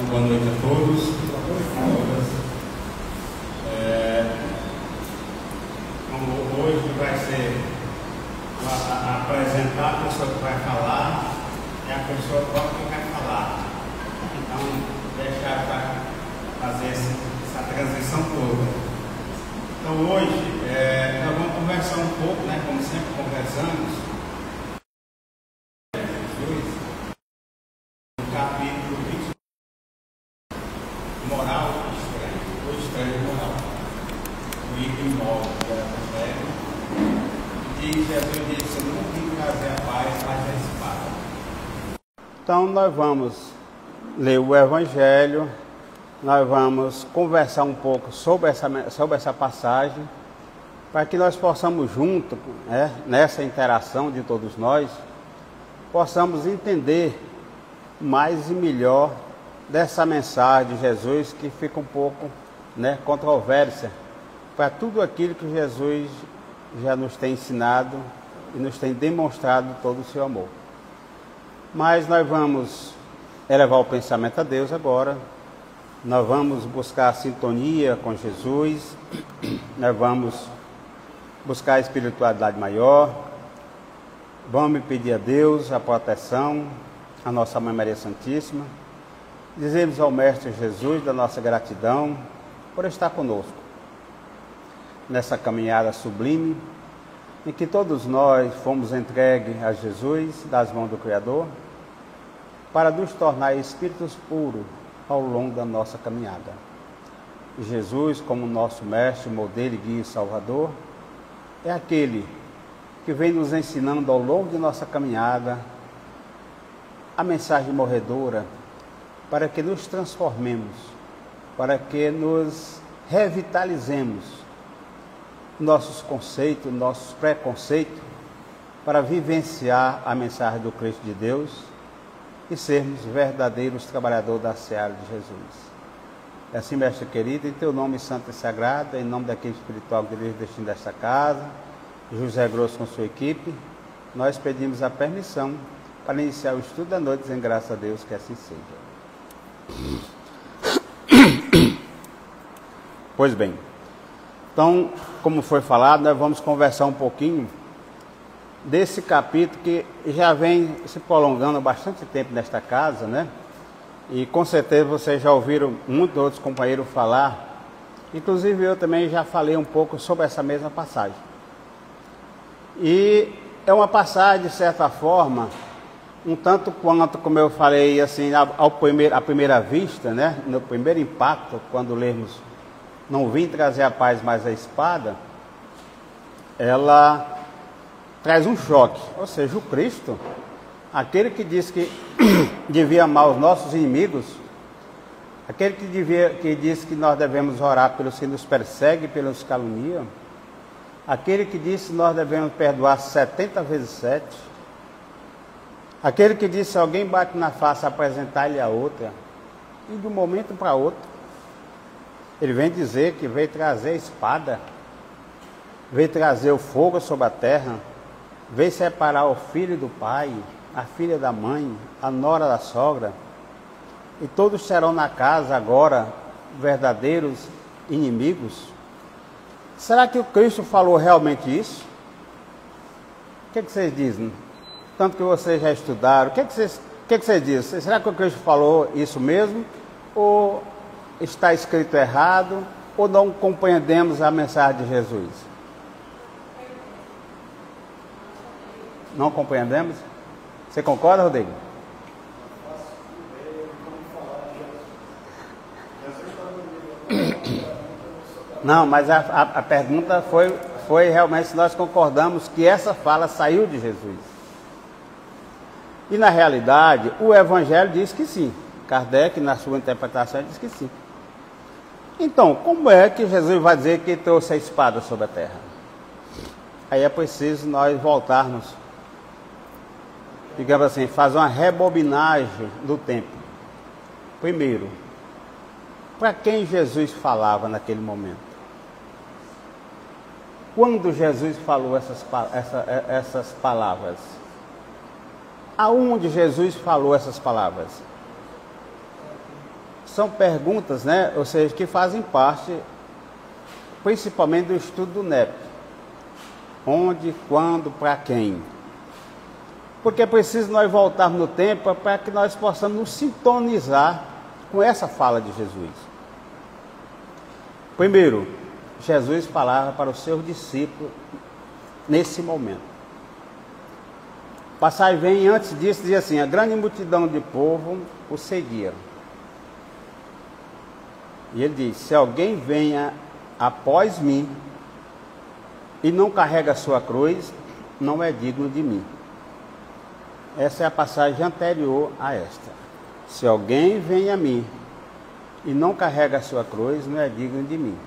Boa noite a todos, a todas. Hoje vai ser apresentar a pessoa que vai falar e a pessoa própria que vai falar. Então, deixar para fazer essa transição toda. Então, hoje, nós vamos conversar um pouco, né, como sempre conversamos, no capítulo 20, moral estranha, ou estranho moral. O item 9 do Evangelho. E Jesus disse: não vim trazer a paz, mas a espada. Então nós vamos ler o Evangelho, nós vamos conversar um pouco sobre essa passagem, para que nós possamos junto, nessa interação de todos nós, possamos entender mais e melhor dessa mensagem de Jesus, que fica um pouco controvérsia para tudo aquilo que Jesus já nos tem ensinado e nos tem demonstrado todo o seu amor. Mas nós vamos elevar o pensamento a Deus agora, nós vamos buscar a sintonia com Jesus, nós vamos buscar a espiritualidade maior, vamos pedir a Deus a proteção, a nossa Mãe Maria Santíssima, dizemos ao Mestre Jesus da nossa gratidão por estar conosco nessa caminhada sublime, em que todos nós fomos entregues a Jesus, das mãos do Criador, para nos tornar espíritos puros ao longo da nossa caminhada. Jesus, como nosso mestre, modelo, guia e salvador, é aquele que vem nos ensinando ao longo de nossa caminhada a mensagem morredora, para que nos transformemos, para que nos revitalizemos nossos conceitos, nossos preconceitos, para vivenciar a mensagem do Cristo de Deus e sermos verdadeiros trabalhadores da seara de Jesus. É assim, mestre querido, em teu nome santo e sagrado, em nome daquele espiritual que dirige o destino desta casa, José Grosso com sua equipe, nós pedimos a permissão para iniciar o estudo da noite, dizendo graças a Deus que assim seja. Pois bem, então, como foi falado, nós vamos conversar um pouquinho desse capítulo que já vem se prolongando há bastante tempo nesta casa, né? E com certeza vocês já ouviram muitos outros companheiros falar, inclusive eu também já falei um pouco sobre essa mesma passagem. E é uma passagem, de certa forma, um tanto quanto, como eu falei, assim, à primeira vista, né? No primeiro impacto, quando lemos não vim trazer a paz, mas a espada, ela traz um choque. Ou seja, o Cristo, aquele que disse que devia amar os nossos inimigos, aquele que disse que nós devemos orar pelos que nos perseguem, pelos que caluniam, aquele que disse que nós devemos perdoar 70 vezes 7, aquele que disse: se alguém bate na face, apresentar-lhe a outra, e de um momento para outro, ele vem dizer que veio trazer a espada, veio trazer o fogo sobre a terra, veio separar o filho do pai, a filha da mãe, a nora da sogra, e todos serão na casa agora verdadeiros inimigos. Será que o Cristo falou realmente isso? O que vocês dizem? Tanto que vocês já estudaram, o que vocês dizem? Será que o Cristo falou isso mesmo? Ou está escrito errado, ou não compreendemos a mensagem de Jesus? Não compreendemos? Você concorda, Rodrigo? Não, mas a pergunta foi realmente se nós concordamos que essa fala saiu de Jesus. E na realidade, o Evangelho diz que sim. Kardec, na sua interpretação, diz que sim. Então, como é que Jesus vai dizer que trouxe a espada sobre a terra? Aí é preciso nós voltarmos, digamos assim, fazer uma rebobinagem do tempo. Primeiro, para quem Jesus falava naquele momento? Quando Jesus falou essas palavras? Aonde Jesus falou essas palavras? são perguntas, né? Ou seja, que fazem parte, principalmente do estudo do NEP. Onde, quando, para quem? Porque é preciso nós voltarmos no tempo para que nós possamos nos sintonizar com essa fala de Jesus. Primeiro, Jesus falava para os seus discípulos nesse momento. Passar e vem, antes disso, dizia assim: a grande multidão de povo o seguia. E ele diz: se alguém venha após mim e não carrega a sua cruz, não é digno de mim. Essa é a passagem anterior a esta. Se alguém vem a mim e não carrega a sua cruz, não é digno de mim.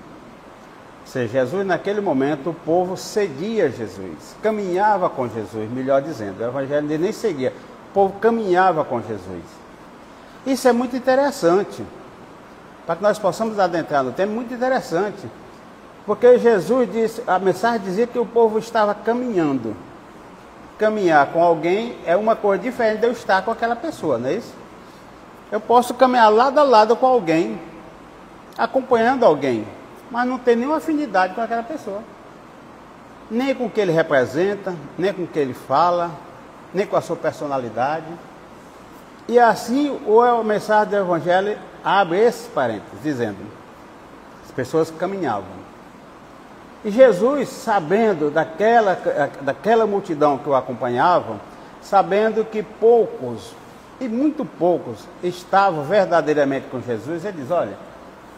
Ou seja, Jesus, naquele momento, o povo seguia Jesus, caminhava com Jesus, melhor dizendo. O evangelho nem seguia, o povo caminhava com Jesus. Isso é muito interessante, para que nós possamos adentrar no tema, muito interessante. Porque Jesus disse, a mensagem dizia que o povo estava caminhando. Caminhar com alguém é uma coisa diferente de eu estar com aquela pessoa, não é isso? Eu posso caminhar lado a lado com alguém, acompanhando alguém, mas não tem nenhuma afinidade com aquela pessoa. Nem com o que ele representa, nem com o que ele fala, nem com a sua personalidade. E assim a mensagem do Evangelho abre esses parênteses, dizendo: as pessoas caminhavam. E Jesus, sabendo daquela multidão que o acompanhava, sabendo que poucos, e muito poucos, estavam verdadeiramente com Jesus, ele diz: olha,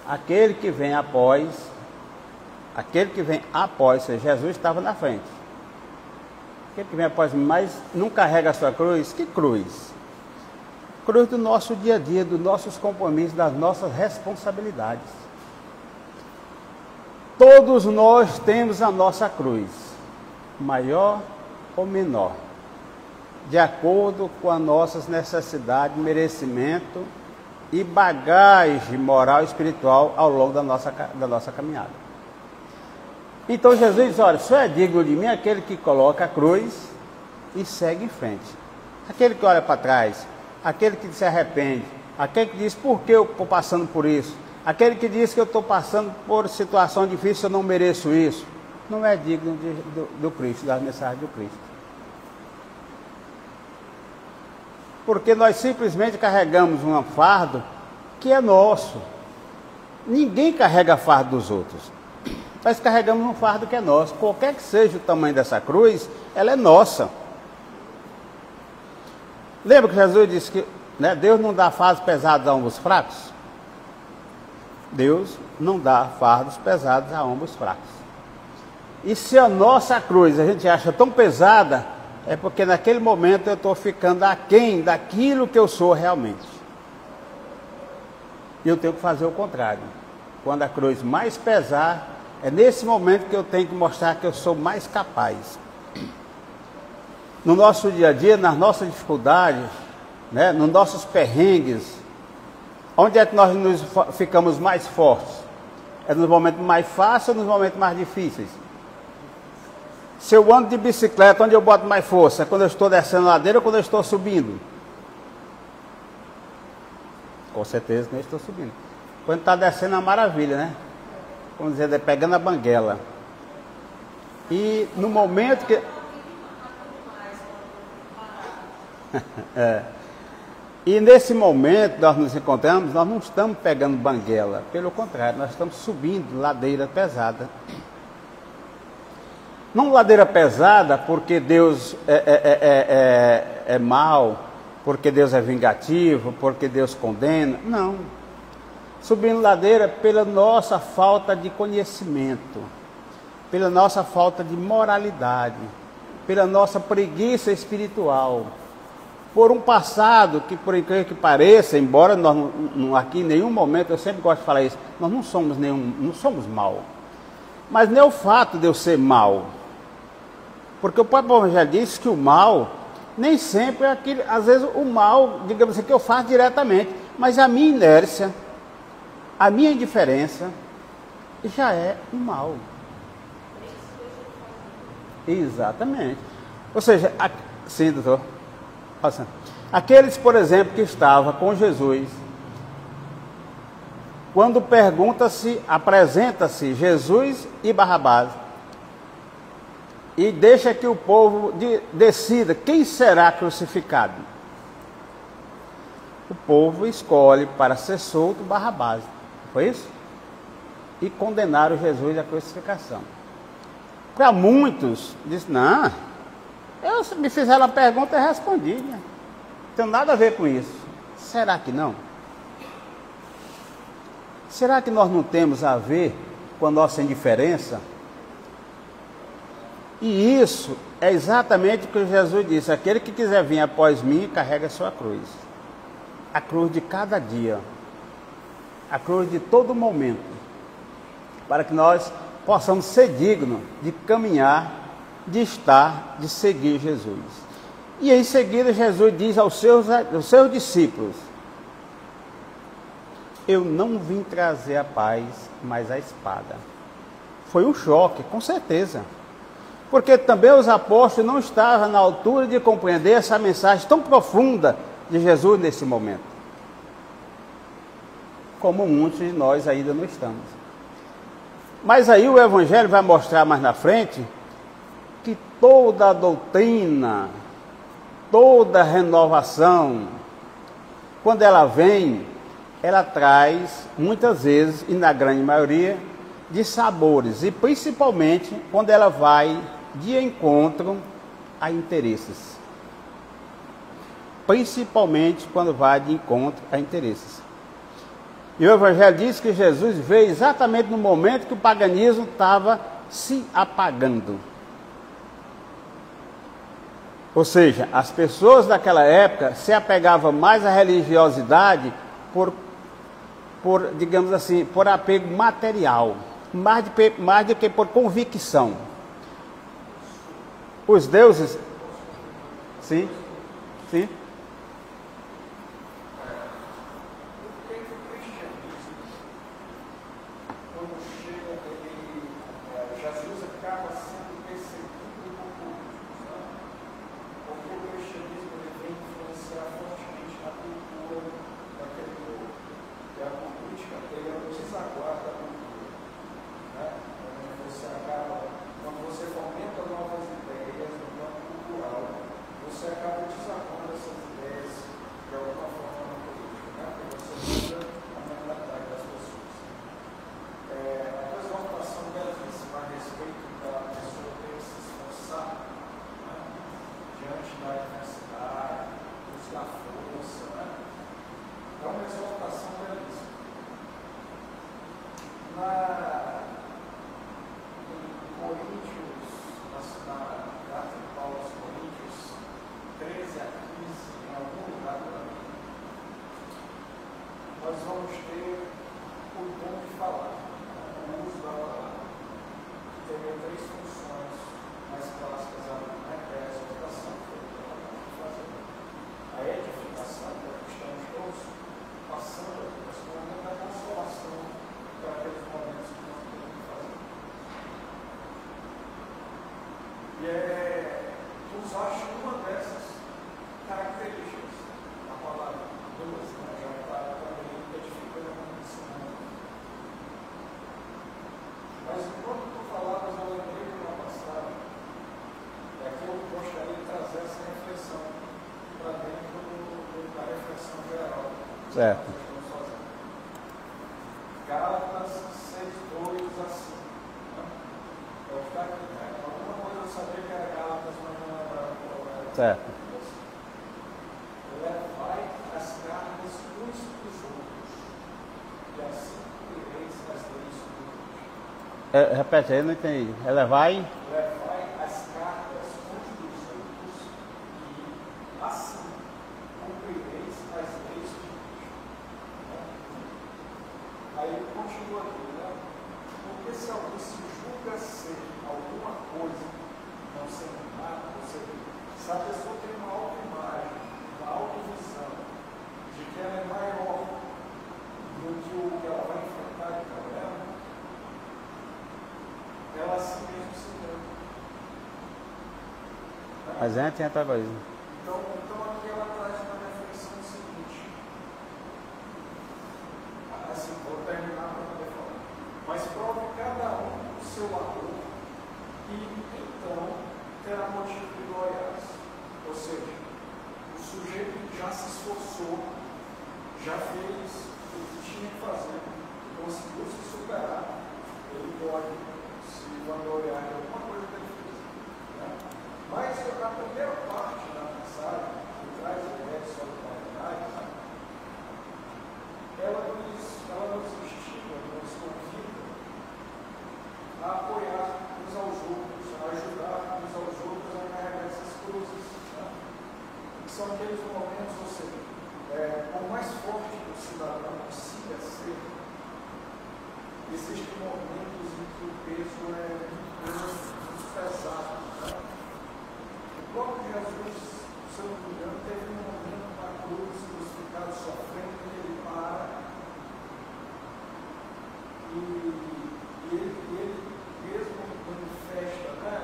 aquele que vem após, Jesus estava na frente. Aquele que vem após mim, mas não carrega a sua cruz. Que cruz? Cruz do nosso dia a dia, dos nossos compromissos, das nossas responsabilidades. Todos nós temos a nossa cruz, maior ou menor, de acordo com as nossas necessidades, merecimento e bagagem moral e espiritual ao longo da nossa caminhada. Então Jesus diz: olha, só é digno de mim aquele que coloca a cruz e segue em frente. Aquele que olha para trás, aquele que se arrepende, aquele que diz: por que eu estou passando por isso? Aquele que diz que eu estou passando por situação difícil, eu não mereço isso, não é digno do Cristo, das mensagens do Cristo. Porque nós simplesmente carregamos um fardo que é nosso. Ninguém carrega fardo dos outros. Nós carregamos um fardo que é nosso. Qualquer que seja o tamanho dessa cruz, ela é nossa. Lembra que Jesus disse que, né, Deus não dá fardos pesados a ombros fracos? Deus não dá fardos pesados a ombros fracos. E se a nossa cruz a gente acha tão pesada, é porque naquele momento eu estou ficando aquém daquilo que eu sou realmente. E eu tenho que fazer o contrário. Quando a cruz mais pesar, é nesse momento que eu tenho que mostrar que eu sou mais capaz. No nosso dia a dia, nas nossas dificuldades, né, nos nossos perrengues, onde é que nós ficamos mais fortes? É nos momentos mais fáceis ou nos momentos mais difíceis? Se eu ando de bicicleta, onde eu boto mais força? É quando eu estou descendo a ladeira ou quando eu estou subindo? Com certeza que eu estou subindo. Quando está descendo é uma maravilha, né? Vamos dizer, pegando a banguela. E no momento que... E nesse momento nós nos encontramos, nós não estamos pegando banguela, pelo contrário, nós estamos subindo ladeira pesada. Não ladeira pesada porque Deus é mau, porque Deus é vingativo, porque Deus condena, não. Subindo ladeira pela nossa falta de conhecimento, pela nossa falta de moralidade, pela nossa preguiça espiritual, por um passado que, por incrível que pareça, embora nós aqui em nenhum momento, eu sempre gosto de falar isso, nós não somos mal. Mas não é o fato de eu ser mal. Porque o próprio Evangelho diz que o mal, nem sempre é aquilo, às vezes o mal, digamos assim, que eu faço diretamente, mas a minha inércia, a minha indiferença, já é um mal. Exatamente. Ou seja, sim, doutor. Aqueles, por exemplo, que estavam com Jesus quando apresenta-se Jesus e Barrabás, e deixa que o povo decida quem será crucificado. O povo escolhe para ser solto Barrabás, foi isso? E condenaram Jesus à crucificação. Para muitos, disse, não, me fizeram a pergunta e eu respondi, né? Não tem nada a ver com isso. Será que não? Será que nós não temos a ver com a nossa indiferença? E isso é exatamente o que Jesus disse: aquele que quiser vir após mim, carrega a sua cruz. A cruz de cada dia, a cruz de todo momento, para que nós possamos ser dignos de caminhar, de estar, de seguir Jesus. E em seguida Jesus diz aos seus discípulos: eu não vim trazer a paz, mas a espada. Foi um choque, com certeza. Porque também os apóstolos não estavam na altura de compreender essa mensagem tão profunda de Jesus nesse momento. Como muitos de nós ainda não estamos. Mas aí o Evangelho vai mostrar mais na frente que toda a doutrina, toda a renovação, quando ela vem, ela traz, muitas vezes, e na grande maioria, de sabores, e principalmente quando ela vai de encontro a interesses. Principalmente quando vai de encontro a interesses. E o Evangelho diz que Jesus veio exatamente no momento que o paganismo estava se apagando. Ou seja, as pessoas daquela época se apegavam mais à religiosidade por digamos assim, por apego material, mais do que por convicção. Os deuses, sim, sim. Nós vamos ter o dom de falar, o uso da palavra. Teria três funções mais clássicas da Bíblia, que é a exortação, que foi o que ela está fazendo, a edificação, para que estamos todos passando aqui nesse momento, a consolação para aqueles momentos que nós temos que fazer. E usaste uma dessas características da palavra, duas, né? Já está também edificando a condição. Mas enquanto tu falavas, eu lembrei de uma passagem, e aqui eu gostaria de trazer essa reflexão para dentro da reflexão geral. Certo. Que nós estamos fazendo. Gálatas 6:2 assim. Né? É o que está aqui, né? Alguma coisa eu sabia que era Gálatas, mas não lembrava qual era. Certo. Levai as cargas uns dos outros, e assim cumprireis as leis de Deus. Repete aí, não entendi. Levai As cargas uns dos outros, e assim cumprireis as leis de Deus. Aí continua aqui, né? Porque se alguém se julga ser alguma coisa, não sendo nada, ou seja, se a pessoa tem uma autoimagem, uma autovisão de que ela é maior do que o que ela vai enfrentar de problema, ela a si mesmo se engana. Mas antes tem outra coisa. Então aqui ela traz uma reflexão seguinte. Assim, vou terminar. seu amor, e então terá motivo de gloriar-se. Ou seja, o sujeito que já se esforçou, já fez o que tinha que fazer, conseguiu se superar, ele pode se vangloriar de alguma coisa que ele fez. Né? Mas a primeira parte da mensagem, que traz a ideia de solidariedade, né? ela nos estimula, nos convida a apoiar uns aos outros, a ajudar uns aos outros a carregar essas cruzes. Né? Que são aqueles momentos, ou seja, por mais forte que o cidadão consiga ser, existem momentos em que o peso é muito pesado. Né? O próprio Jesus, se eu não me engano, teve um momento na cruz, crucificado, sofrendo, que ele para e ele mesmo manifesta, né,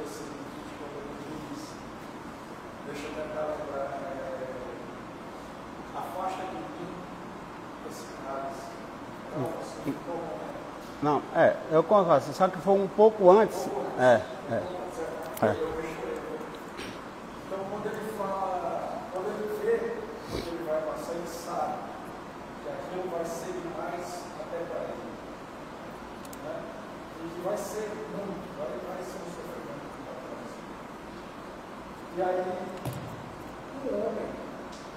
esse limite, quando ele diz, deixa eu tentar lembrar, afasta de mim esse cálice. Então, assim, Não, eu concordo, só que foi um pouco antes. Então, quando ele fala, quando ele vê que ele vai passar, ele sabe que aquilo vai ser demais até para ele. Né? E que vai ser muito, vai ser um sofrimento para nós. E aí, um homem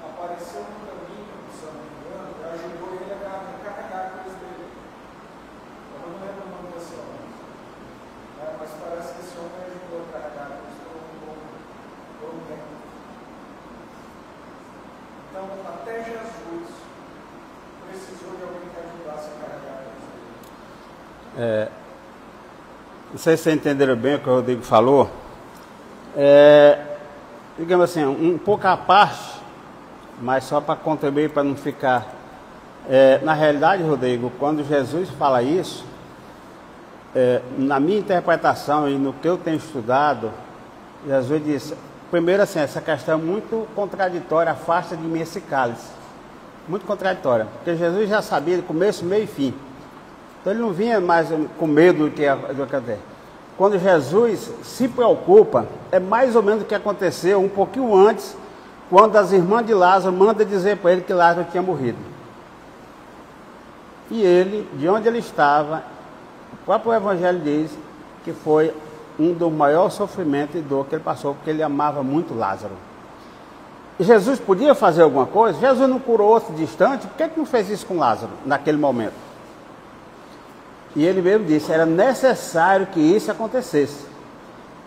apareceu no caminho, se eu não me engano, e ajudou ele a carregar a cruz dele. Eu não lembro o nome desse homem. Mas parece que esse homem ajudou a carregar a cruz por um tempo. Então, até Jesus precisou de alguém que ajudasse a carregar a cruz dele. Não sei se vocês entenderam bem o que o Rodrigo falou. Digamos assim, um pouco à parte, mas só para contribuir, para não ficar... na realidade, Rodrigo, quando Jesus fala isso, na minha interpretação e no que eu tenho estudado, Jesus disse, primeiro assim, essa questão é muito contraditória, afasta de mim esse cálice. Muito contraditória, porque Jesus já sabia do começo, meio e fim. Então ele não vinha mais com medo do que acontecer. Quando Jesus se preocupa, é mais ou menos o que aconteceu um pouquinho antes, quando as irmãs de Lázaro mandam dizer para ele que Lázaro tinha morrido. E ele, de onde ele estava, o próprio Evangelho diz que foi um dos maiores sofrimentos e dor que ele passou, porque ele amava muito Lázaro. E Jesus podia fazer alguma coisa? Jesus não curou outro distante, por que não fez isso com Lázaro, naquele momento? E ele mesmo disse, era necessário que isso acontecesse.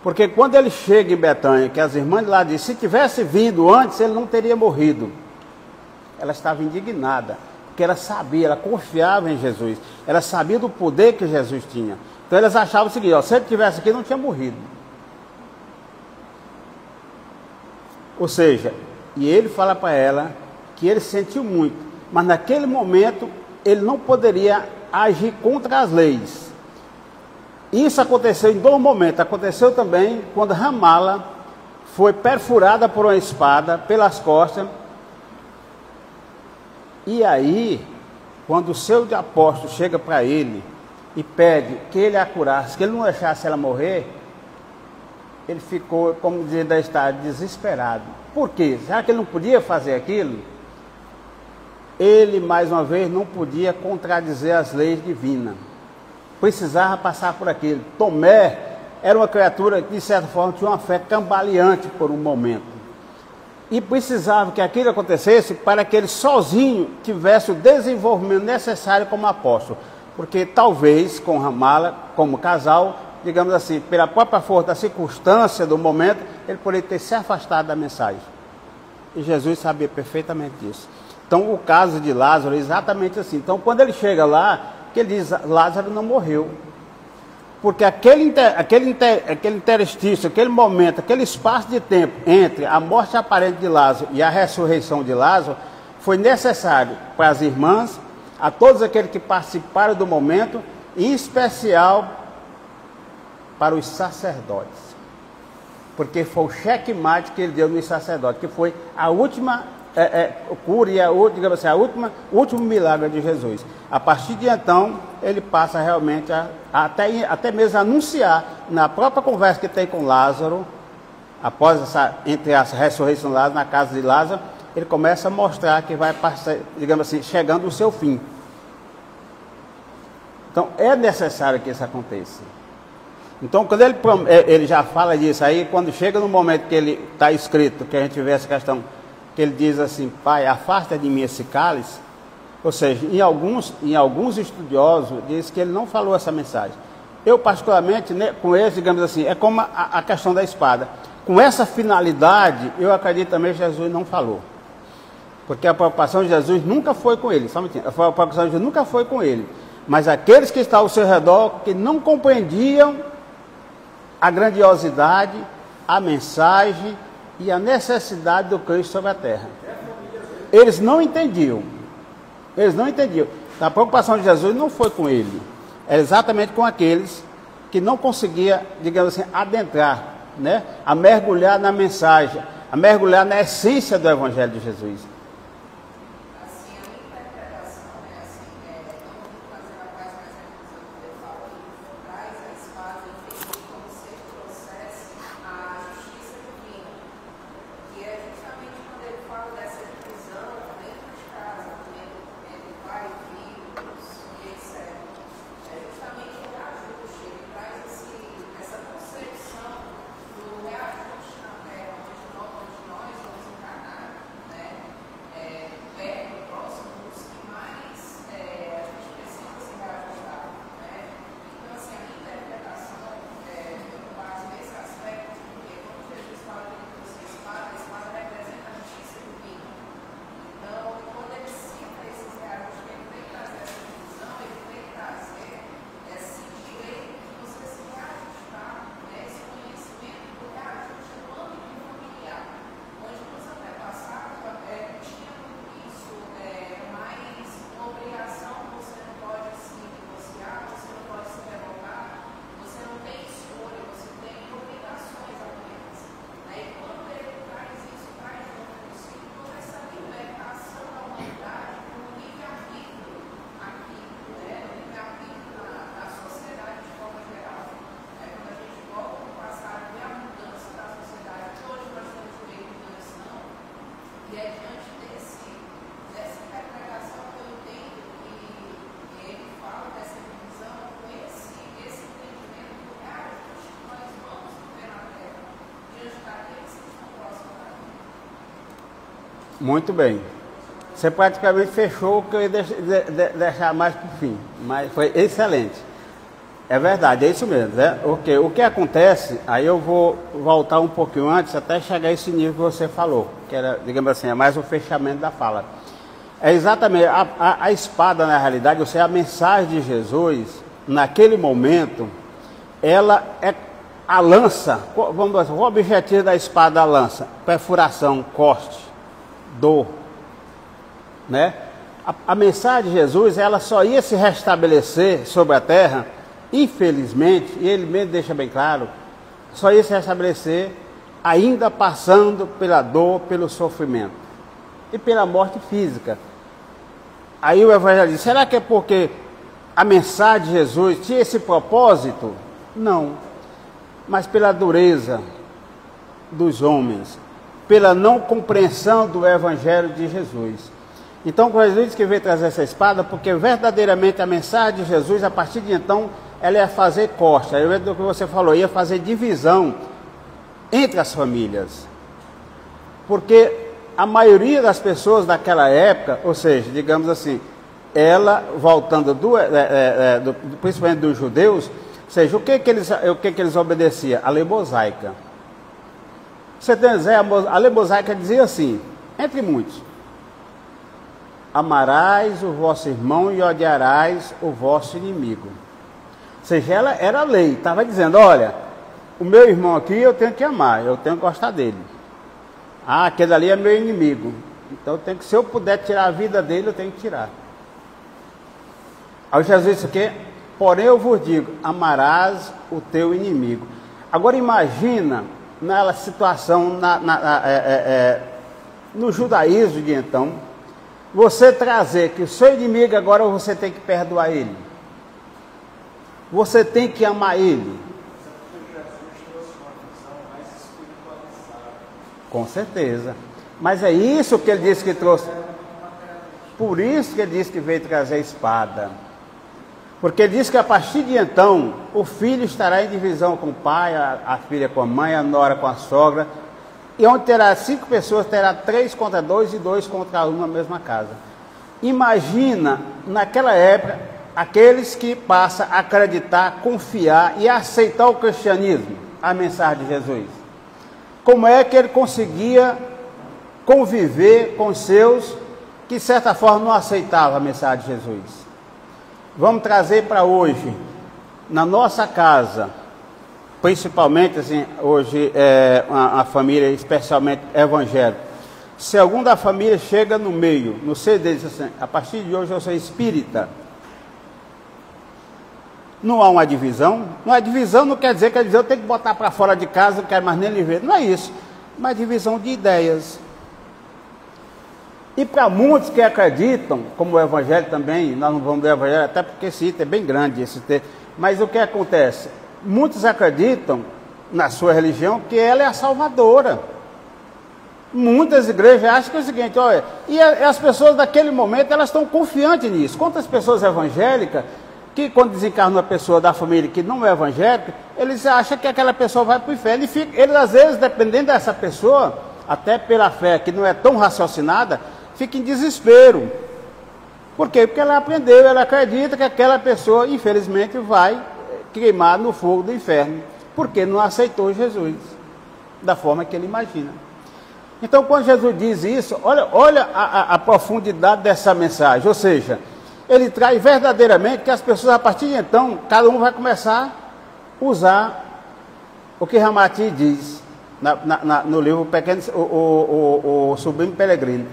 Porque quando ele chega em Betânia, que as irmãs de lá dizem, se tivesse vindo antes, ele não teria morrido. Ela estava indignada, porque ela sabia, ela confiava em Jesus. Ela sabia do poder que Jesus tinha. Então elas achavam o seguinte, se ele estivesse aqui, não tinha morrido. Ou seja, e ele fala para ela que ele sentiu muito, mas naquele momento ele não poderia agir contra as leis. Isso aconteceu em dois momentos. Aconteceu também quando Ramala foi perfurada por uma espada pelas costas. E aí, quando o seu apóstolo chega para ele e pede que ele a curasse, que ele não deixasse ela morrer, ele ficou, como dizer, da estar desesperado. Por quê? Já que ele não podia fazer aquilo, ele, mais uma vez, não podia contradizer as leis divinas. Precisava passar por aquilo. Tomé era uma criatura que, de certa forma, tinha uma fé cambaleante por um momento. E precisava que aquilo acontecesse para que ele sozinho tivesse o desenvolvimento necessário como apóstolo. Porque talvez, com Ramala, como casal, digamos assim, pela própria força da circunstância do momento, ele poderia ter se afastado da mensagem. E Jesus sabia perfeitamente disso. Então, o caso de Lázaro é exatamente assim. Então, quando ele chega lá, que ele diz, Lázaro não morreu. Porque aquele interstício, aquele momento, aquele espaço de tempo entre a morte aparente de Lázaro e a ressurreição de Lázaro, foi necessário para as irmãs, a todos aqueles que participaram do momento, em especial para os sacerdotes. Porque foi o checkmate que ele deu nos sacerdotes, que foi a última cura e digamos assim, o último milagre de Jesus. A partir de então, ele passa realmente até mesmo a anunciar, na própria conversa que tem com Lázaro, após entre a ressurreição de Lázaro, na casa de Lázaro, ele começa a mostrar que vai passar, digamos assim, chegando o seu fim. Então, é necessário que isso aconteça. Então, quando ele já fala disso aí, quando chega no momento que ele está escrito, que a gente vê essa questão, que ele diz assim, Pai, afasta de mim esse cálice, ou seja, em alguns estudiosos, diz que ele não falou essa mensagem. Eu, particularmente, né, com esse, digamos assim, é como a questão da espada. Com essa finalidade, eu acredito também que Jesus não falou. Porque a preocupação de Jesus nunca foi com ele, só um minutinho, a preocupação de Jesus nunca foi com ele. Mas aqueles que estavam ao seu redor, que não compreendiam a grandiosidade, a mensagem e a necessidade do Cristo sobre a terra. Eles não entendiam. Eles não entendiam. A preocupação de Jesus não foi com ele. Era exatamente com aqueles que não conseguiam, digamos assim, adentrar, né? A mergulhar na mensagem, a mergulhar na essência do Evangelho de Jesus. Muito bem. Você praticamente fechou o que eu ia deixar mais para o fim, mas foi excelente. É verdade, é isso mesmo. Né? Okay. O que acontece, aí eu vou voltar um pouquinho antes, até chegar a esse nível que você falou, que era, digamos assim, é mais o fechamento da fala. É exatamente, a espada, na realidade, ou seja, a mensagem de Jesus, naquele momento, ela é a lança, vamos dizer, o objetivo da espada da lança, perfuração, corte, dor, né? A mensagem de Jesus, ela só ia se restabelecer sobre a terra, infelizmente, e ele mesmo deixa bem claro, só ia se restabelecer ainda passando pela dor, pelo sofrimento e pela morte física. Aí o Evangelho diz, será que é porque a mensagem de Jesus tinha esse propósito? Não, mas pela dureza dos homens, pela não compreensão do Evangelho de Jesus. Então, quando Jesus diz que veio trazer essa espada, porque verdadeiramente a mensagem de Jesus, a partir de então, ela ia fazer corte, aí do que você falou, ia fazer divisão entre as famílias. Porque a maioria das pessoas daquela época, ou seja, digamos assim, ela, voltando principalmente dos judeus, ou seja, o que eles obedeciam? A lei mosaica. Você tem a lei mosaica dizia assim, entre muitos, amarás o vosso irmão e odiarás o vosso inimigo. Ou seja, ela era a lei, estava dizendo, olha, o meu irmão aqui eu tenho que amar, eu tenho que gostar dele. Ah, aquele ali é meu inimigo. Então se eu puder tirar a vida dele, eu tenho que tirar. Aí Jesus disse o quê? Porém eu vos digo, amarás o teu inimigo. Agora imagina na situação no judaísmo de então, você trazer que o seu inimigo agora você tem que perdoar ele. Você tem que amar ele. Com certeza. Mas é isso que ele disse que trouxe. Por isso que ele disse que veio trazer a espada. Porque ele disse que a partir de então, o filho estará em divisão com o pai, a filha com a mãe, a nora com a sogra. E onde terá 5 pessoas, terá 3 contra 2 e 2 contra 1 na mesma casa. Imagina, naquela época, aqueles que passam a acreditar, confiar e aceitar o cristianismo, a mensagem de Jesus. Como é que ele conseguia conviver com seus que, de certa forma, não aceitavam a mensagem de Jesus? Vamos trazer para hoje, na nossa casa, principalmente, assim, hoje é uma família especialmente evangélica. Se algum da família chega no meio, no seio deles, assim, a partir de hoje eu sou espírita, não há uma divisão. Não é divisão, não quer dizer que eu tenho que botar para fora de casa, não quero mais nem lhe ver. Não é isso, mas divisão de ideias. E para muitos que acreditam, como o evangelho também, nós não vamos ler o evangelho, até porque esse item é bem grande, mas o que acontece? Muitos acreditam na sua religião que ela é a salvadora. Muitas igrejas acham que é o seguinte, olha, e as pessoas daquele momento, elas estão confiantes nisso. Quantas pessoas evangélicas, que quando desencarna uma pessoa da família que não é evangélica, eles acham que aquela pessoa vai para o inferno. E eles, às vezes, dependendo dessa pessoa, até pela fé que não é tão raciocinada, fica em desespero. Por quê? Porque ela aprendeu, ela acredita que aquela pessoa, infelizmente, vai queimar no fogo do inferno, porque não aceitou Jesus da forma que ele imagina. Então, quando Jesus diz isso, olha a profundidade dessa mensagem, ou seja, ele traz verdadeiramente que as pessoas, a partir de então, cada um vai começar a usar o que Ramati diz no livro Pequeno, o Sublime Peregrino.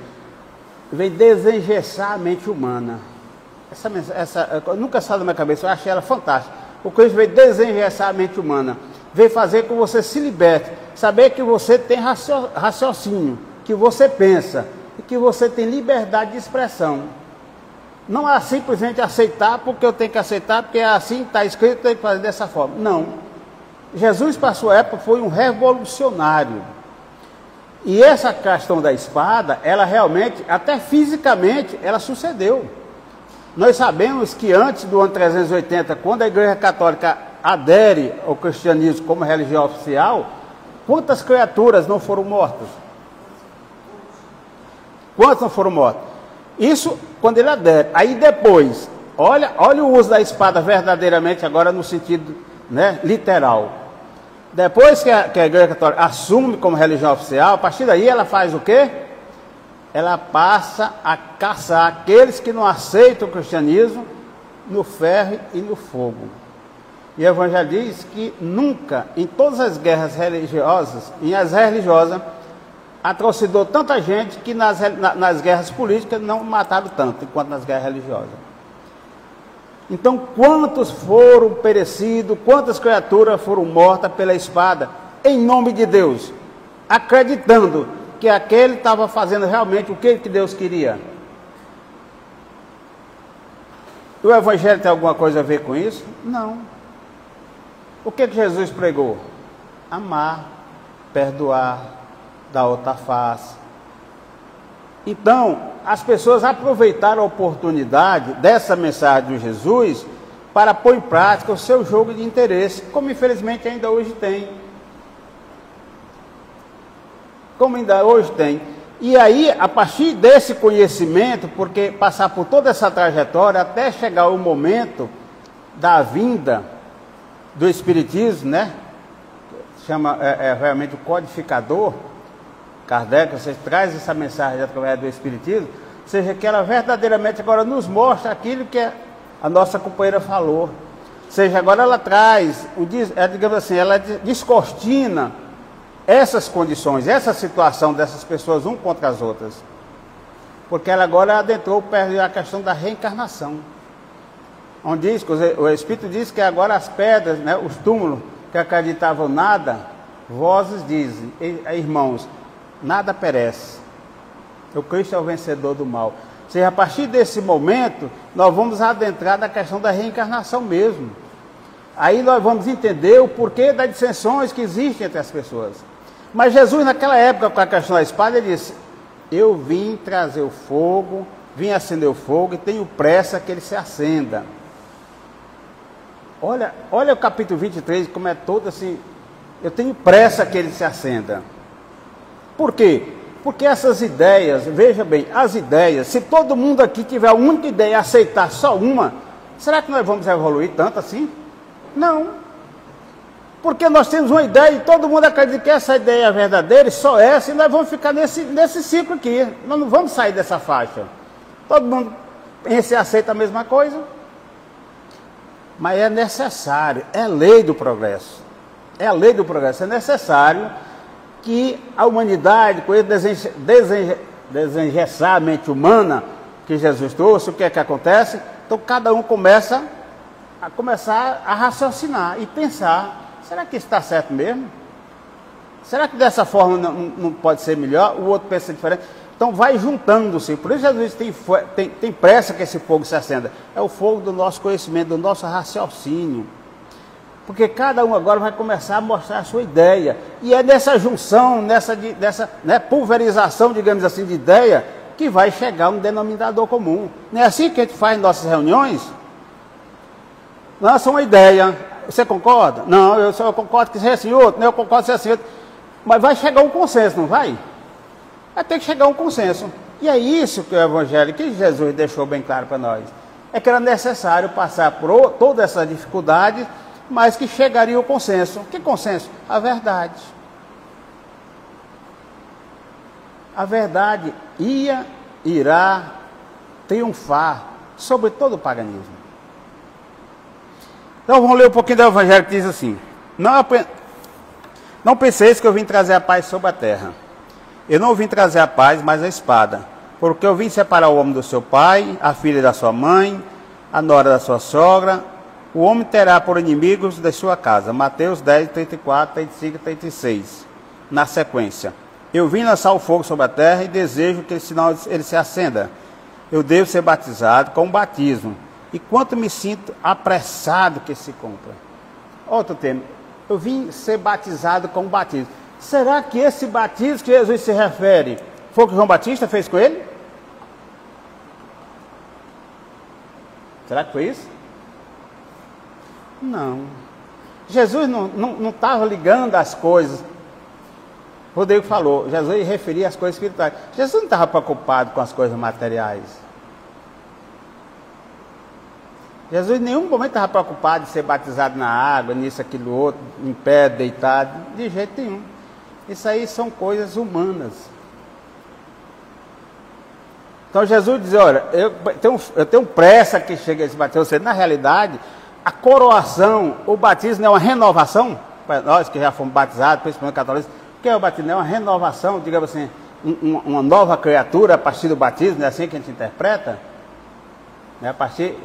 Vem desengessar a mente humana. Eu nunca saiu da minha cabeça, eu achei ela fantástica. O Cristo veio desengessar a mente humana. Veio fazer com que você se liberte. Saber que você tem raciocínio, que você pensa e que você tem liberdade de expressão. Não é simplesmente aceitar porque eu tenho que aceitar, porque é assim, está escrito, tem que fazer dessa forma. Não. Jesus, para a sua época, foi um revolucionário. E essa questão da espada, ela realmente, até fisicamente, ela sucedeu. Nós sabemos que antes do ano 380, quando a Igreja Católica adere ao cristianismo como religião oficial, quantas criaturas não foram mortas? Quantas não foram mortas? Isso quando ele adere. Aí depois, olha o uso da espada verdadeiramente agora no sentido, né, literal. Depois que a Igreja Católica assume como religião oficial, a partir daí ela faz o quê? Ela passa a caçar aqueles que não aceitam o cristianismo no ferro e no fogo. E o Evangelho diz que nunca, em todas as guerras religiosas, atrocidou tanta gente que nas guerras políticas não mataram tanto, enquanto nas guerras religiosas. Então, quantos foram perecidos, quantas criaturas foram mortas pela espada, em nome de Deus, acreditando que aquele estava fazendo realmente o que Deus queria. O Evangelho tem alguma coisa a ver com isso? Não. O que Jesus pregou? Amar, perdoar, dar outra face. Então, as pessoas aproveitaram a oportunidade dessa mensagem de Jesus para pôr em prática o seu jogo de interesse, como infelizmente ainda hoje tem. Como ainda hoje tem. E aí, a partir desse conhecimento, porque passar por toda essa trajetória até chegar o momento da vinda do Espiritismo, né? Chama realmente o codificador, Kardec, você traz essa mensagem através do Espiritismo, ou seja, que ela verdadeiramente agora nos mostra aquilo que a nossa companheira falou. Ou seja, agora ela traz, digamos assim, ela descortina essas condições, essa situação dessas pessoas um contra as outras. Porque ela agora adentrou a questão da reencarnação. Onde diz, o Espírito diz que agora as pedras, né, os túmulos que acreditavam nada, vozes dizem, irmãos, nada perece, O Cristo é o vencedor do mal. Ou seja, a partir desse momento, nós vamos adentrar na questão da reencarnação mesmo. Aí nós vamos entender o porquê das dissensões que existem entre as pessoas. Mas Jesus, naquela época, com a questão da espada, ele disse: eu vim trazer o fogo, vim acender o fogo e tenho pressa que ele se acenda. Olha o capítulo 23, como é todo assim. Eu tenho pressa que ele se acenda. Por quê? Porque essas ideias, veja bem, as ideias, se todo mundo aqui tiver a única ideia e aceitar só uma, será que nós vamos evoluir tanto assim? Não. Porque nós temos uma ideia e todo mundo acredita que essa ideia é verdadeira e só essa, e nós vamos ficar nesse ciclo aqui. Nós não vamos sair dessa faixa. Todo mundo aceita a mesma coisa. Mas é necessário, é lei do progresso. É a lei do progresso. É necessário que a humanidade, com ele desengessar a mente humana que Jesus trouxe, o que é que acontece? Então cada um começa a raciocinar e pensar: será que isso está certo mesmo? Será que dessa forma não pode ser melhor? O outro pensa diferente. Então vai juntando-se. Por isso Jesus tem pressa que esse fogo se acenda. É o fogo do nosso conhecimento, do nosso raciocínio. Porque cada um agora vai começar a mostrar a sua ideia. E é nessa junção, nessa pulverização, digamos assim, de ideia, que vai chegar um denominador comum. Não é assim que a gente faz em nossas reuniões? Lança uma ideia. Você concorda? Não, eu concordo que seja assim outro. Não, eu concordo que seja assim outro. Mas vai chegar um consenso, não vai? Vai ter que chegar um consenso. E é isso que o Evangelho, que Jesus deixou bem claro para nós. É que era necessário passar por toda essa dificuldade, mas que chegaria o consenso. Que consenso? A verdade. A verdade irá triunfar sobre todo o paganismo. Então vamos ler um pouquinho do Evangelho que diz assim: não penseis que eu vim trazer a paz sobre a terra. Eu não vim trazer a paz, mas a espada. Porque eu vim separar o homem do seu pai, a filha da sua mãe, a nora da sua sogra. O homem terá por inimigos da sua casa. Mateus 10, 34, 35 e 36. Na sequência: eu vim lançar o fogo sobre a terra e desejo que senão ele se acenda. Eu devo ser batizado com o batismo. E quanto me sinto apressado que se cumpra. Outro tema: eu vim ser batizado com o batismo. Será que esse batismo que Jesus se refere foi o que João Batista fez com ele? Será que foi isso? Não. Jesus não estava ligando as coisas. Rodrigo falou, Jesus referia às coisas espirituais. Jesus não estava preocupado com as coisas materiais. Jesus em nenhum momento estava preocupado em ser batizado na água, nisso, aquilo, outro, em pé, deitado. De jeito nenhum. Isso aí são coisas humanas. Então Jesus diz: olha, eu tenho pressa que chegue esse batismo. Ou seja, na realidade, a coroação, o batismo não é uma renovação. Para nós que já fomos batizados, principalmente católicos, o que é o batismo? É uma renovação, digamos assim, uma nova criatura a partir do batismo. Não é assim que a gente interpreta? A partir,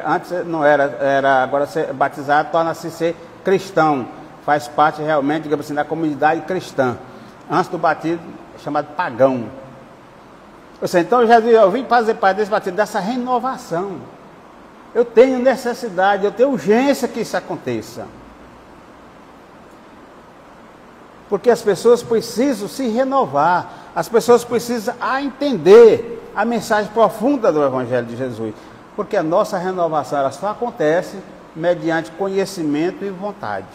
antes não era agora ser batizado torna-se ser cristão. Faz parte realmente, digamos assim, da comunidade cristã. Antes do batismo, chamado pagão. Ou seja, então eu vim fazer parte desse batismo, dessa renovação. Eu tenho necessidade, eu tenho urgência que isso aconteça. Porque as pessoas precisam se renovar. As pessoas precisam entender a mensagem profunda do Evangelho de Jesus. Porque a nossa renovação ela só acontece mediante conhecimento e vontade.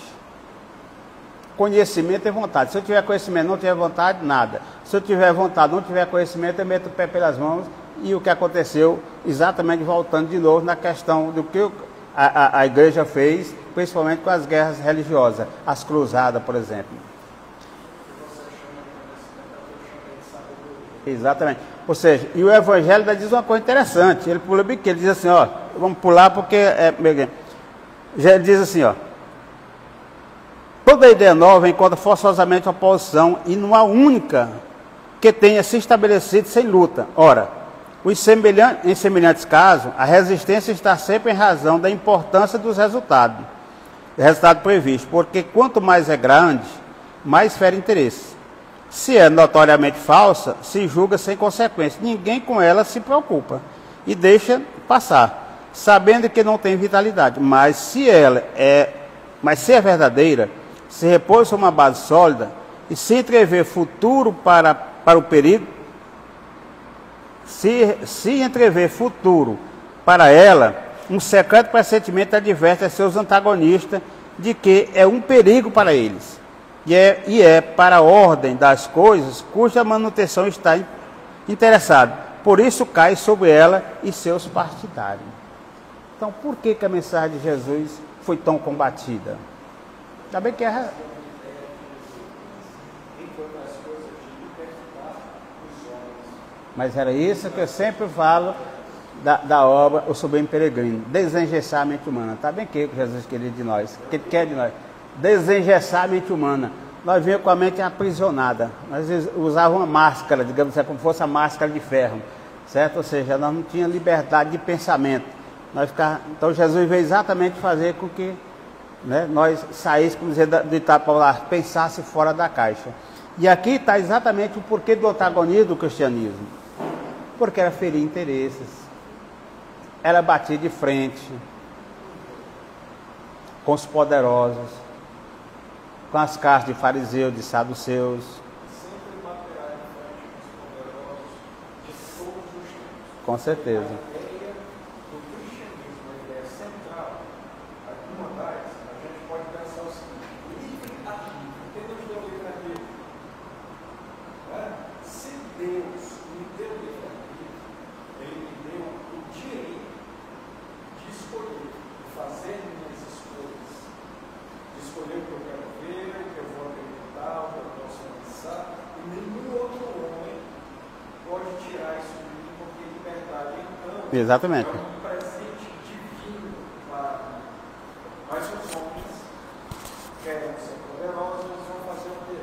Conhecimento e vontade. Se eu tiver conhecimento e não tiver vontade, nada. Se eu tiver vontade e não tiver conhecimento, eu meto o pé pelas mãos. E o que aconteceu, exatamente voltando de novo na questão do que a igreja fez, principalmente com as guerras religiosas, as cruzadas, por exemplo. Exatamente. Ou seja, e o Evangelho ainda diz uma coisa interessante. Ele pula bem que ele diz assim, ó, vamos pular porque já ele diz assim, ó: toda ideia nova encontra forçosamente oposição e não há única que tenha se estabelecido sem luta. Ora, em semelhantes casos, a resistência está sempre em razão da importância dos resultado previsto, porque quanto mais é grande, mais fere interesse. Se é notoriamente falsa, se julga sem consequência. Ninguém com ela se preocupa e deixa passar, sabendo que não tem vitalidade. Mas se é verdadeira, se repousa sobre uma base sólida e se entrever futuro para o perigo, se entrever futuro para ela, um secreto pressentimento adverte a seus antagonistas de que é um perigo para eles. E é para a ordem das coisas cuja manutenção está interessado. Por isso cai sobre ela e seus partidários. Então, por que a mensagem de Jesus foi tão combatida? Ainda bem que é... Mas era isso que eu sempre falo da obra O Sublime Peregrino. Desengessar a mente humana. Está bem que Jesus queria de nós. O que ele quer de nós? Desengessar a mente humana. Nós vinhamos com a mente aprisionada. Nós usávamos uma máscara, digamos assim, como fosse a máscara de ferro. Certo? Ou seja, nós não tínhamos liberdade de pensamento. Então Jesus veio exatamente fazer com que, né, nós saíssemos de Itapaulá, pensasse fora da caixa. E aqui está exatamente o porquê do antagonismo do cristianismo. Porque era ferir interesses. Era bater de frente com os poderosos, com as castas de fariseus, de saduceus. Sempre baterá em frente com os poderosos de todos os tempos. Com certeza. A ideia do cristianismo, a ideia central, alguma das, a gente pode pensar o seguinte: livre arbítrio. O que nos deu livre arbítrio? Se Deus me deu livre arbítrio, Ele me deu o direito de escolher, de fazer minhas escolhas, de escolher o que eu quero ver, o que eu vou acreditar, o que eu posso pensar, e nenhum outro homem pode tirar isso de mim, porque liberdade, então, Exatamente. é um presente divino para mim. Mas os homens querem ser poderosos, eles vão fazer o quê?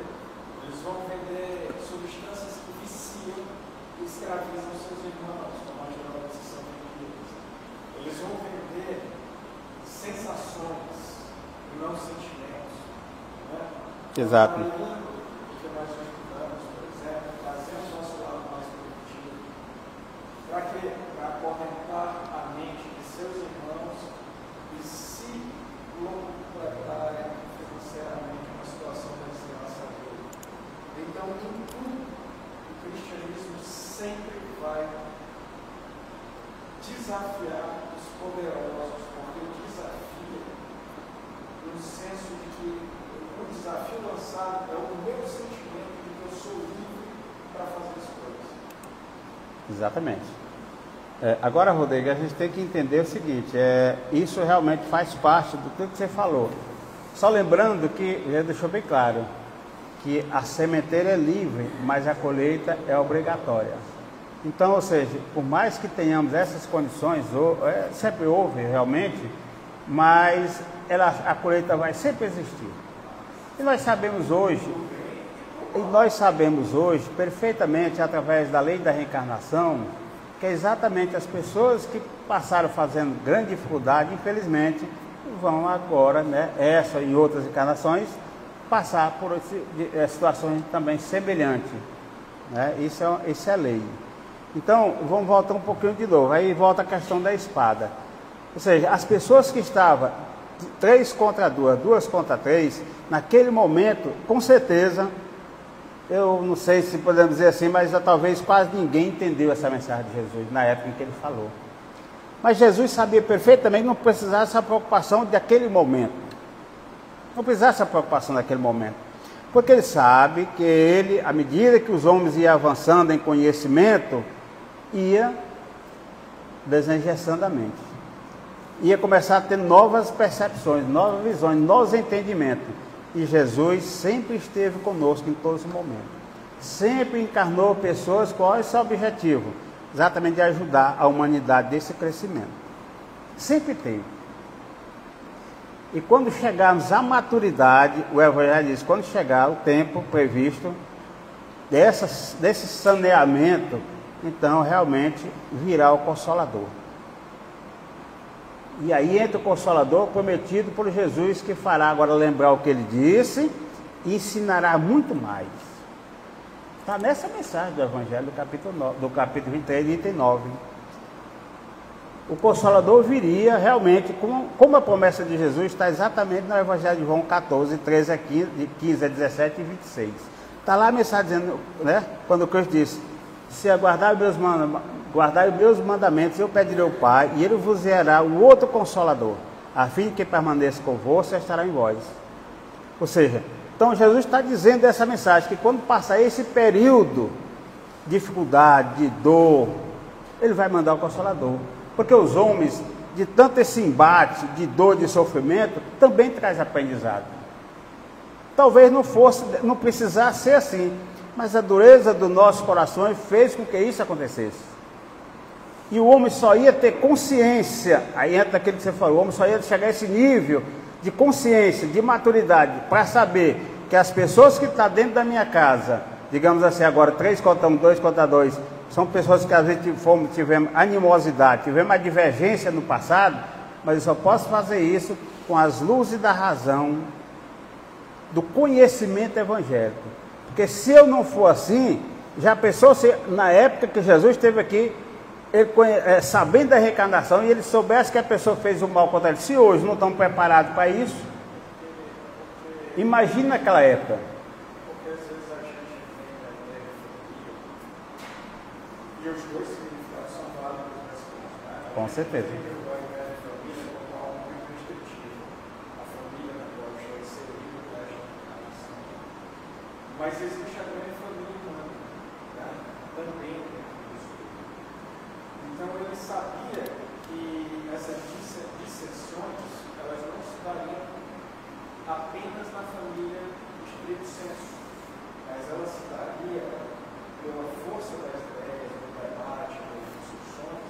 Eles vão vender substâncias que viciam e escravizam seus irmãos, como a generalização de Deus. Eles vão vender sensações e não sentimentos. Né? Exato. O que nós estudamos, por exemplo, fazemos nosso lado mais produtivo. Para quê? Para acorrentar a mente de seus irmãos e se completarem financeiramente uma situação dessa vida. Então, em tudo, o cristianismo sempre vai desafiar os poderosos, porque desafia no senso de que o desafio lançado é o meu sentimento de que eu sou livre para fazer as coisas. Exatamente. Agora, Rodrigo, a gente tem que entender o seguinte, isso realmente faz parte do que você falou. Só lembrando que, já deixou bem claro, que a sementeira é livre, mas a colheita é obrigatória. Então, ou seja, por mais que tenhamos essas condições, sempre houve realmente, mas a colheita vai sempre existir. E nós sabemos hoje, perfeitamente, através da lei da reencarnação, que é exatamente as pessoas que passaram fazendo grande dificuldade, infelizmente, vão agora, né, essa e outras encarnações, passar por situações também semelhantes. Né? Isso é lei. Então, vamos voltar um pouquinho de novo. Aí volta a questão da espada. Ou seja, as pessoas que estavam 3 contra 2, 2 contra 3, naquele momento, com certeza, eu não sei se podemos dizer assim, mas talvez quase ninguém entendeu essa mensagem de Jesus na época em que ele falou. Mas Jesus sabia perfeitamente que não precisava dessa preocupação daquele momento. Não precisava dessa preocupação daquele momento. Porque ele sabe que ele, à medida que os homens iam avançando em conhecimento, ia desengessando a mente. Ia começar a ter novas percepções, novas visões, novos entendimentos. E Jesus sempre esteve conosco em todos os momentos. Sempre encarnou pessoas com esse objetivo, exatamente de ajudar a humanidade nesse crescimento. Sempre teve. E quando chegarmos à maturidade, o Evangelho diz, quando chegar o tempo previsto desse saneamento, então realmente virá o Consolador. E aí entra o Consolador prometido por Jesus, que fará agora lembrar o que ele disse e ensinará muito mais. Está nessa mensagem do Evangelho, do capítulo 23 e 39. O Consolador viria realmente, como a promessa de Jesus está exatamente no Evangelho de João 14, 13 a 15 a 17 e 26. Está lá a mensagem dizendo, né, quando Cristo disse, se guardar os meus mandamentos, eu pedirei ao Pai, e Ele vos dará o outro Consolador, a fim de que permaneça convosco e estará em vós. Ou seja, então Jesus está dizendo essa mensagem, que quando passar esse período de dificuldade, de dor, Ele vai mandar o Consolador. Porque os homens, de tanto esse embate, de dor, de sofrimento, também traz aprendizado. Talvez não precisasse ser assim, mas a dureza do nosso coração fez com que isso acontecesse. E o homem só ia ter consciência, aí entra aquilo que você falou, o homem só ia chegar a esse nível de consciência, de maturidade, para saber que as pessoas que estão dentro da minha casa, digamos assim agora, 3 contra 1, 2 contra 2, são pessoas que às vezes tivemos animosidade, tivemos uma divergência no passado, mas eu só posso fazer isso com as luzes da razão, do conhecimento evangélico. Porque se eu não for assim, já pensou se na época que Jesus esteve aqui, ele sabendo da reencarnação, e ele soubesse que a pessoa fez o mal contra ele, se hoje não estão preparados para isso, imagina naquela época. Porque às vezes a gente vem da ideia de família, e os dois significados são válidos nesse ponto, né? Com certeza. A ideia de família como algo muito restritivo. A família na qual está inserida da reencarnação. Mas existe a grande família humana, né? Também dentro disso. Então ele sabia que essas dissensões, elas não se dariam apenas na família estrito senso, mas ela se daria pela força das ideias, do debate, das discussões,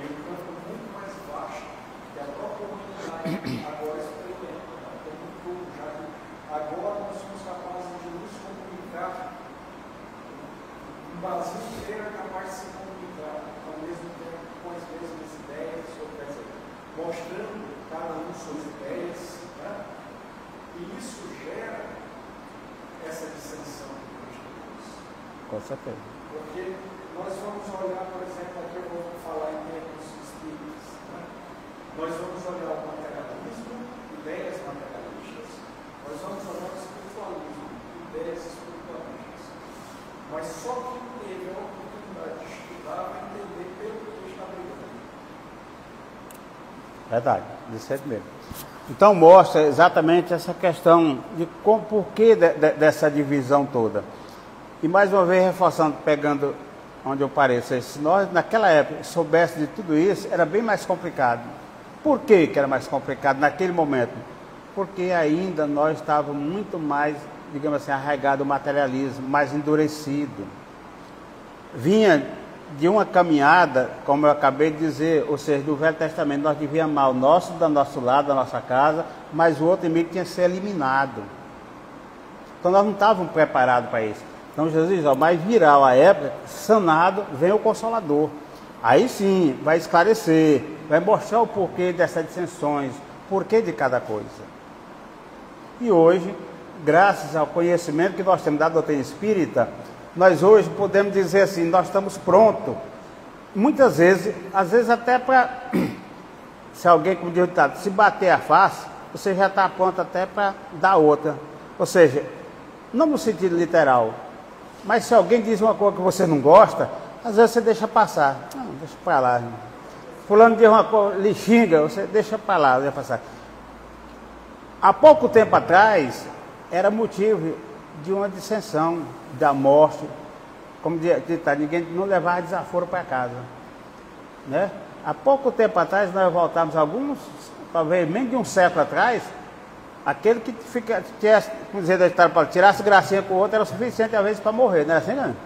em um campo muito mais vasto que a própria humanidade agora experimenta, como um todo, já que agora nós somos capazes de nos comunicar, um Brasil inteiro é capaz de se comunicar ao mesmo tempo com as mesmas ideias, ou quer dizer, mostrando cada um suas ideias, né? E isso gera essa dissensão que nós temos. Com certeza. Porque nós vamos olhar, por exemplo, aqui eu vou falar em termos espíritas, né? Nós vamos olhar o materialismo, ideias materialistas, nós vamos olhar o espiritualismo, ideias espiritualistas. Mas só quem teve a oportunidade de estudar vai entender pelo que ele está brigando. Verdade, desse jeito mesmo. Então mostra exatamente essa questão de porquê dessa divisão toda. E mais uma vez reforçando, pegando onde eu parei, se nós naquela época soubéssemos de tudo isso, era bem mais complicado. Por que era mais complicado naquele momento? Porque ainda nós estávamos muito mais, digamos assim, arraigados ao materialismo, mais endurecido. Vinha de uma caminhada, como eu acabei de dizer, ou seja, do Velho Testamento, nós devíamos amar o nosso, do nosso lado, da nossa casa, mas o outro inimigo tinha que ser eliminado. Então nós não estávamos preparados para isso. Então Jesus diz, mas virá a época, sanado, vem o Consolador. Aí sim, vai esclarecer, vai mostrar o porquê dessas dissensões, porquê de cada coisa. E hoje, graças ao conhecimento que nós temos da doutrina espírita, nós hoje podemos dizer assim, nós estamos prontos, muitas vezes, às vezes até para, se alguém, como diz o ditado, se bater a face, você já está pronto até para dar outra. Ou seja, não no sentido literal, mas se alguém diz uma coisa que você não gosta, às vezes você deixa passar. Não, deixa para lá. Fulano diz uma coisa, lhe xinga, você deixa para lá, deixa passar. Há pouco tempo atrás, era motivo de uma dissensão, da morte, como ninguém não levava desaforo para casa, né? Há pouco tempo atrás nós voltamos alguns, talvez menos de um século atrás, aquele que tirasse gracinha com o outro era o suficiente às vezes para morrer, não era assim não?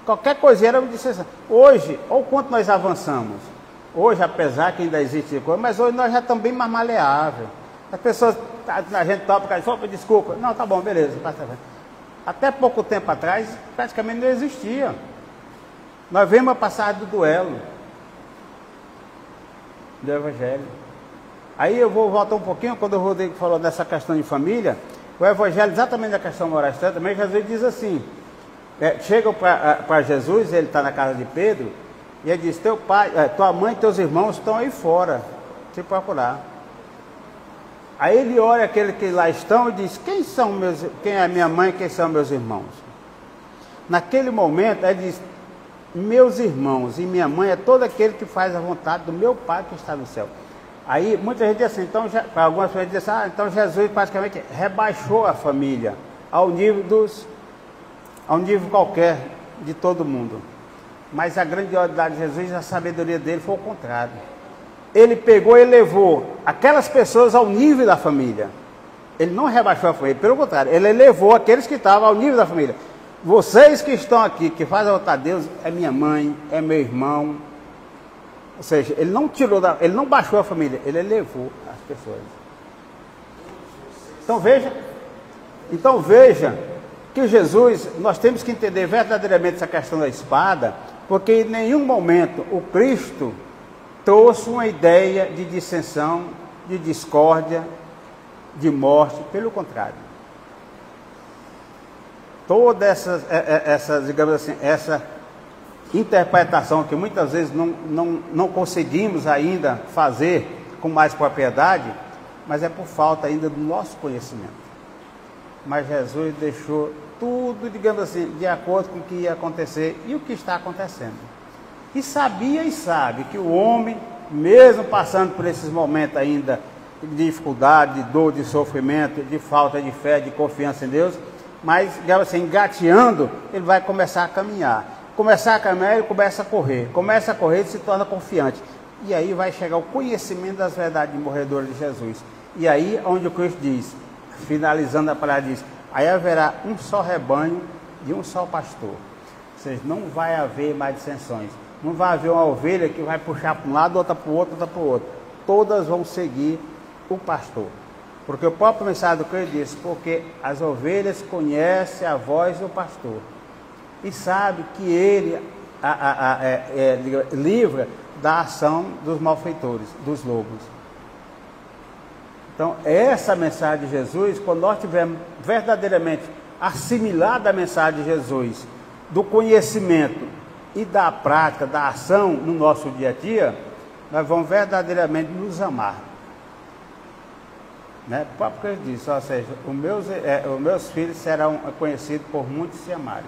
Qualquer coisa era uma dissensão. Hoje, olha o quanto nós avançamos. Hoje, apesar que ainda existe coisa, mas hoje nós já estamos bem mais maleáveis. As pessoas, a gente topa, desculpa, não, tá bom, beleza, passa. Até pouco tempo atrás, praticamente não existia. Nós vemos a passagem do duelo do Evangelho. Aí eu vou voltar um pouquinho, quando o Rodrigo falou dessa questão de família, O Evangelho, exatamente da questão moral também, Jesus diz assim, chega para Jesus, ele está na casa de Pedro, e ele diz, teu pai, tua mãe e teus irmãos estão aí fora, te procurar. Aí ele olha aqueles que lá estão e diz, quem é minha mãe e quem são meus irmãos? Naquele momento, ele diz, meus irmãos e minha mãe é todo aquele que faz a vontade do meu Pai que está no céu. Aí muita gente diz assim, então, para algumas pessoas dizem assim, então Jesus praticamente rebaixou a família ao nível qualquer de todo mundo. Mas a grandiosidade de Jesus e a sabedoria dele foi o contrário. Ele pegou e levou aquelas pessoas ao nível da família. Ele não rebaixou a família, pelo contrário, ele elevou aqueles que estavam ao nível da família. Vocês que estão aqui, que fazem a vontade de Deus, é minha mãe, é meu irmão. Ou seja, ele não ele não baixou a família, ele elevou as pessoas. Então veja que Jesus, nós temos que entender verdadeiramente essa questão da espada, porque em nenhum momento o Cristo trouxe uma ideia de dissensão, de discórdia, de morte, pelo contrário. Toda essa, digamos assim, essa interpretação que muitas vezes não conseguimos ainda fazer com mais propriedade, mas é por falta ainda do nosso conhecimento. Mas Jesus deixou tudo, digamos assim, de acordo com o que ia acontecer e o que está acontecendo. E sabia e sabe que o homem, mesmo passando por esses momentos ainda de dificuldade, de dor, de sofrimento, de falta de fé, de confiança em Deus, mas, digamos assim, engateando, ele vai começar a caminhar. Começar a caminhar, ele começa a correr. Começa a correr, ele se torna confiante. E aí vai chegar o conhecimento das verdades morredoras de Jesus. E aí, onde o Cristo diz, finalizando a palavra, diz, aí haverá um só rebanho e um só pastor. Ou seja, não vai haver mais dissensões. Não vai haver uma ovelha que vai puxar para um lado, outra para o outro, outra para o outro. Todas vão seguir o pastor. Porque o próprio mensagem do Cristo diz, porque as ovelhas conhecem a voz do pastor e sabe que ele livra da ação dos malfeitores, dos lobos. Então, essa mensagem de Jesus, quando nós tivermos verdadeiramente assimilado a mensagem de Jesus, do conhecimento e da prática, da ação no nosso dia a dia, nós vamos verdadeiramente nos amar. Né? O próprio Cristo disse, ou seja, os meus filhos serão conhecidos por muitos se amarem.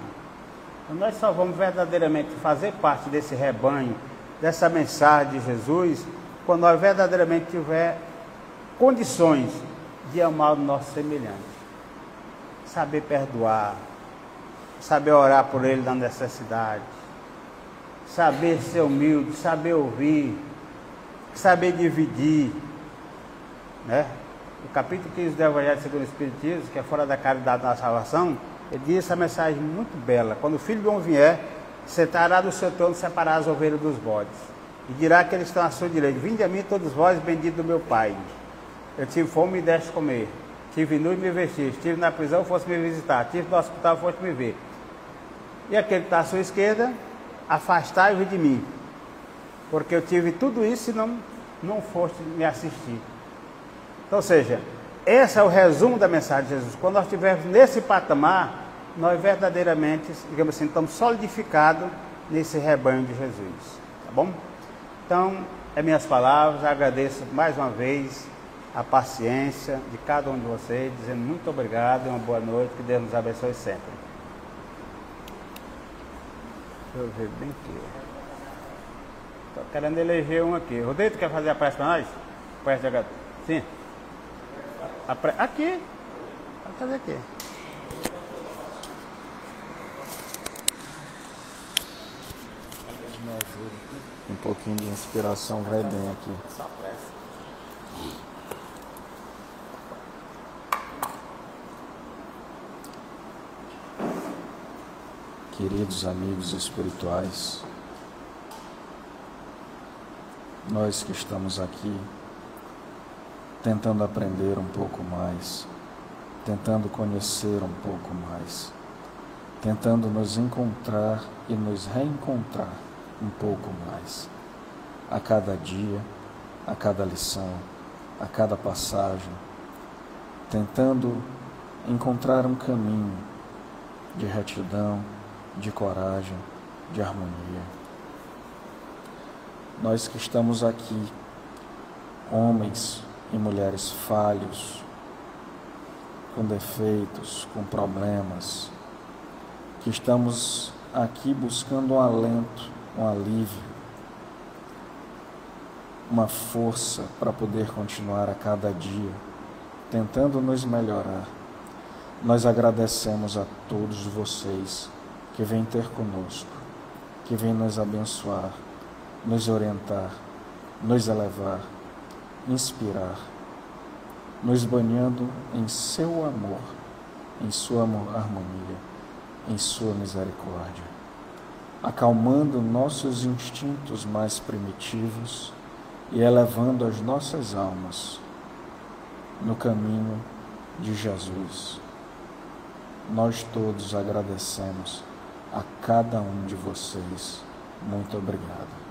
Então, nós só vamos verdadeiramente fazer parte desse rebanho, dessa mensagem de Jesus, quando nós verdadeiramente tiver condições de amar o nosso semelhante, saber perdoar, saber orar por ele na necessidade, saber ser humilde, saber ouvir, saber dividir, né? O capítulo 15 do Evangelho segundo o Espiritismo, que é fora da caridade da salvação, ele diz essa mensagem muito bela: quando o Filho do Homem vier, sentará do seu trono separar as ovelhas dos bodes, e dirá que eles estão à sua direita: vinde a mim todos vós, benditos do meu Pai. Eu tive fome e me deste comer, tive nu e me vestiste, estive na prisão, foste me visitar, estive no hospital, foste me ver. E aquele que está à sua esquerda, afastai-vos de mim, porque eu tive tudo isso e não foste me assistir. Então, ou seja, esse é o resumo da mensagem de Jesus. Quando nós estivermos nesse patamar, nós verdadeiramente, digamos assim, estamos solidificados nesse rebanho de Jesus. Tá bom? Então, é minhas palavras, agradeço mais uma vez a paciência de cada um de vocês, dizendo muito obrigado e uma boa noite, que Deus nos abençoe sempre. Deixa eu ver bem aqui. Estou querendo eleger um aqui. Rodrigo, tu quer fazer a prece para nós? Prece de agradecimento. Sim. Aqui. Vamos fazer aqui. Um pouquinho de inspiração vai bem aqui. Queridos amigos espirituais, nós que estamos aqui tentando aprender um pouco mais, tentando conhecer um pouco mais, tentando nos encontrar e nos reencontrar um pouco mais, a cada dia, a cada lição, a cada passagem, tentando encontrar um caminho de retidão, de coragem, de harmonia. Nós que estamos aqui, homens e mulheres falhos, com defeitos, com problemas, que estamos aqui buscando um alento, um alívio, uma força para poder continuar a cada dia, tentando nos melhorar. Nós agradecemos a todos vocês que vêm ter conosco, que vêm nos abençoar, nos orientar, nos elevar, inspirar, nos banhando em seu amor, em sua harmonia, em sua misericórdia, acalmando nossos instintos mais primitivos e elevando as nossas almas no caminho de Jesus. Nós todos agradecemos a cada um de vocês. Muito obrigado.